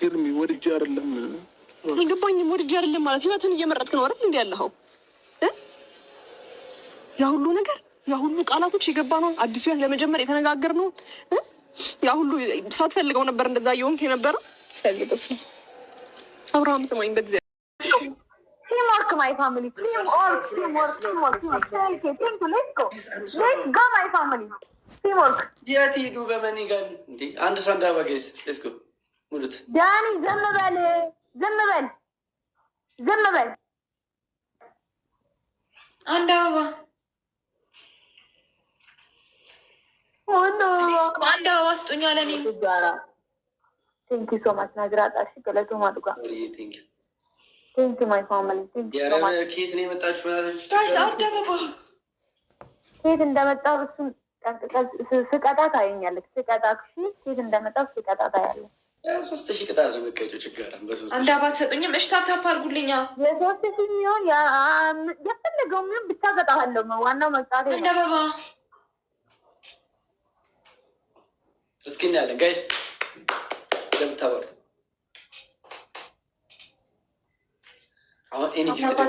ኤርሚ ወድጄ አይደለም። አልገባኝም። ወድጄ አይደለም ማለት ህይወትን እየመረጥክ ነው አይደል? እንዴ ያለኸው ያ ሁሉ ነገር ያ ሁሉ ቃላቶች የገባ ነው። አዲስ ህይወት ለመጀመር የተነጋገር ነው። ያ ሁሉ ሳትፈልገው ነበር እንደዛ እየሆንክ የነበረው። ፈልገት አብርሃም ስማኝ፣ በጊዜ ቲምወርክ ማይ ፋሚሊ ቲምወርክ ማይ ፋሚሊ ቲምወርክ የት ሂዱ በመኒጋል እንዴ አንድ ሰንዳ በገይስ እስኩ ሙሉት ዳኒ ዝም በል አንድ አበባ አንድ አበባ ስጡኝ አለ። እኔ ቴንክ ዩ ሶ ማች ናዝራጣ እሺ ገለቶ ማዱጋ ቴንክ ዩ ማይ ፋሚሊ ቴንክ ዩ ሶ ማች። ኬት ነው የመጣችሁ ማለት አንድ አበባ ኬት እንደመጣ እሱን ስቀጣ ታየኛለች። ስቀጣ እሺ ኬት እንደመጣ ስቀጣ ታያለች። 3000 ቅጣት ነው መቀጮ ችግር አለ። በ3000 አንድ አበባ ተሰጡኝም እሺ ታፕ አድርጉልኛ። የ3000 ሚሊዮን የፈለገው ምን ብቻ ቀጣለሁ። ዋናው መጣቴ አንድ አበባ እስኪኛ ያለ ጋይስ ደብታወር አሁን ኤኒ ጊፍት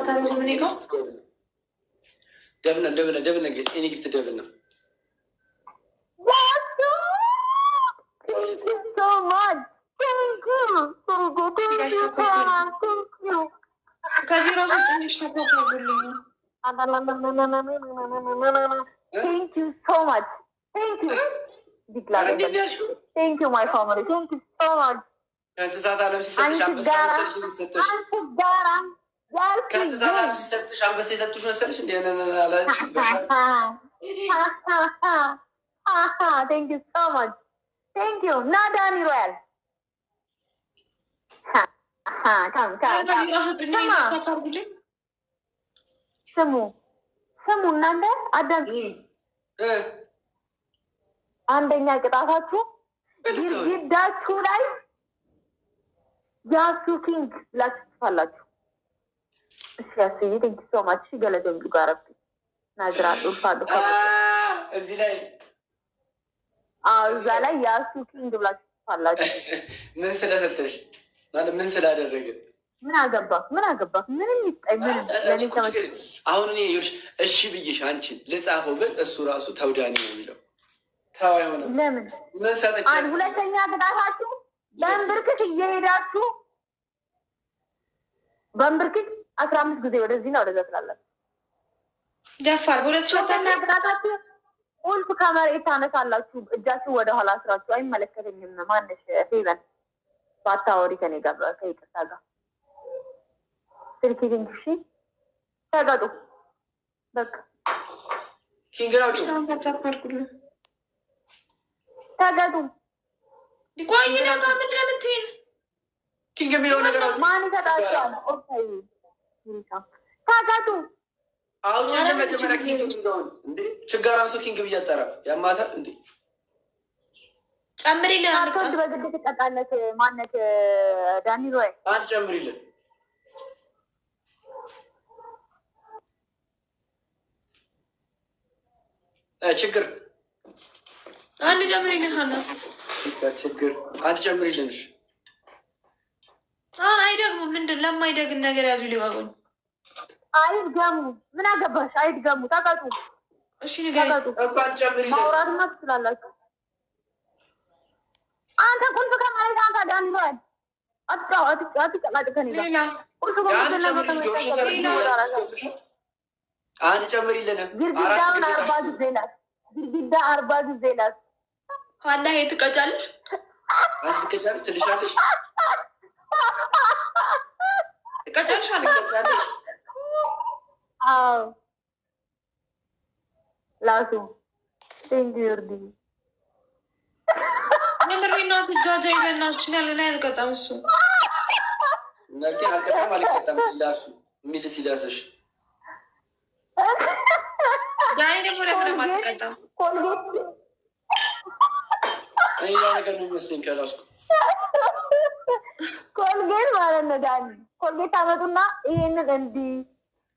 ደብነ ጋይስ ኤኒ ጊፍት ደብነ Thank you so much. Thank you. ከዜሮ ትንሽ ተቆጥሩልኝ። Thank you so much. Thank you. Thank you my family. Thank you so much. ከእንስሳት ዓለም ሲሰጥሽ አንበሳ መሰልሽ ልትሰጥሽ ከእንስሳት ዓለም ሲሰጥሽ አንበሳ የሰጡሽ መሰልሽ እንደ አላንቺ Thank you so much. Thank you. Nadani Royal. ስሙ እናንተ አዳም አንደኛ ቅጣታችሁ ግድግዳችሁ ላይ ያሱ ኪንግ ብላችሁ ትጽፋላችሁ። እሺ ያስይ ቴንክ ዩ ሶ ማች ገለደም ጋር ናዝራ ዱፋዱ እዚህ ላይ እዛ ላይ ያሱ ኪንግ ብላችሁ ትጽፋላችሁ። ምን ስለሰጠሽ ማለት ምን ስላደረገ ምን አገባ ምንም ይስጠኝ ምንም ለኔ ተመች። አሁን እኔ ይኸውልሽ እሺ ብዬሽ አንቺን ልጻፈው ግን እሱ ራሱ ተውዳኒ ነው የሚለው ታው አይሆንም። ለምን ምን ሰጠች? ሁለተኛ ቅጣታችሁ በእንብርክክ እየሄዳችሁ በእንብርክክ 15 ጊዜ ወደዚህና ወደዛ ትላላችሁ። ደፋር ሁለተኛ ቅጣታችሁ ቁልፍ ከመሬት ታነሳላችሁ። እጃችሁ ወደኋላ አስራችሁ አይመለከተኝም። ማንሽ ፌቨን ባታወሪ ከኔ ጋር ከይቅርታ ጋር ስልኪንግ እሺ ተጋጡ በቃ ኪንግራውጭ ተጋጡ ሊቆይ ነው ምን ለምትይን ኪንግ የሚለው ነገር አውጪ ማን ይሰጣችኋል? ኦኬ ተጋጡ አውጪ ለመጀመሪያ ኪንግ የሚለውን እንዴ ችጋራም ሰው ኪንግ ብዬ አልጠራም። ያማታል እንዴ ጨምሪልን። አርቶት በግድ ትቀጣለህ። ማነት ዳኒ ሮይ አንድ ጨምሪልን። ችግር አንድ ጨምሪልን። ሀና ችግር አንድ ጨምሪልን። አሁን አይደግሙም። ምንድን ለማይደግም ነገር ያዙ ሊባጎኝ አይድገሙ። ምን አገባሽ? አይድገሙ። ተቀጡ። እሺ ንገሪኝ እኮ አንድ ጨምሪልን። ማውራትማ ትችላላችሁ። አንተ ቁልፍ ከማለት አንተ ዳኒ ሮይ አትጨቃጭቀኝ። አንድ ጨምሪልን። ግድግዳውን 40 ጊዜ ላስ ግድግዳ 40 ጊዜ ላስ ሀና ይሄ ትቀጫለሽ ትቀጫለሽ ትልሻለሽ ትቀጫለሽ አዎ ላሱ ቴንክ ዩ ርዲ ምርሚና ትጃጃ ይበናችሁ ያለና ያልቀጣም እሱ እናንተ አልቀጣም ላሱ የሚል ሲዳሰሽ ዳኒ ደግሞ ለምን አትቀጣም? ሌላ ነገር ነው የሚመስለኝ ከላስኩ ኮልጌት ማለት ነው። ዳኒ ኮልጌት ታመጡና ይሄንን እንዲህ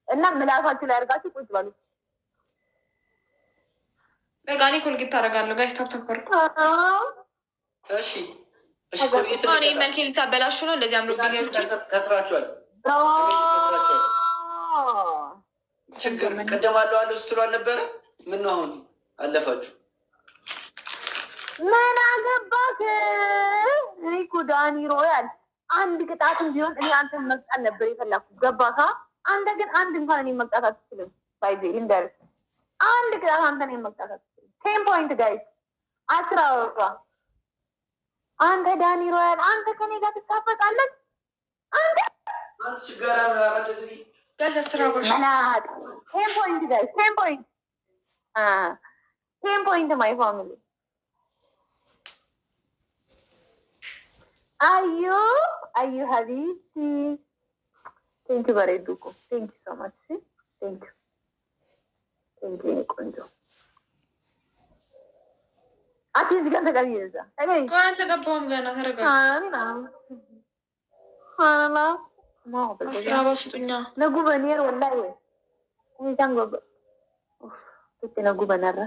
እና ምላሳችሁ ላይ አድርጋችሁ ቁጭ በሉ። በቃ እኔ ኮልጌት ታደርጋለሁ። ጋይስ ታፕታፕ እሺ ኮልጌት መልክ ልታበላሹ ነው። እንደዚህ አምሮ ከስራችኋል። ችግር ቅድም አለው ስትሉ አልነበረ? ምን ነው አሁን አለፋችሁ? ምን አገባክ? እኔ እኮ ዳኒ ሮያል አንድ ቅጣትም ቢሆን እኔ አንተን መቅጣት ነበር የፈለኩት። ገባካ? አንተ ግን አንድ እንኳን እኔ መቅጣት አትችልም። ባይዜ ልንገርህ፣ አንድ ቅጣት አንተ እኔ መቅጣት አትችልም። 10 ፖይንት ጋይስ፣ 10 አወራ። አንተ ዳኒ ሮያል አንተ ከኔ ጋር ትሳፈጣለህ? አንተ ችግር አለ አራተሪ መናት 10 ፖይንት ጋይስ፣ 10 ፖይንት 10 ፖይንት ማይ ፋሚሊ አዩ ሀቢብቲ ቴንክ በሬዱኮ ቴንክ ሶ ማች ቴንክ ቆንጆ አቺ እዚህ ጋር ተቀብዬ እዛ አልተገባሁም ገና ተረጋ ስራ ባስጡኛ ነጉበኔር ወላሂ ወይ ታንጎበ ነጉበነራ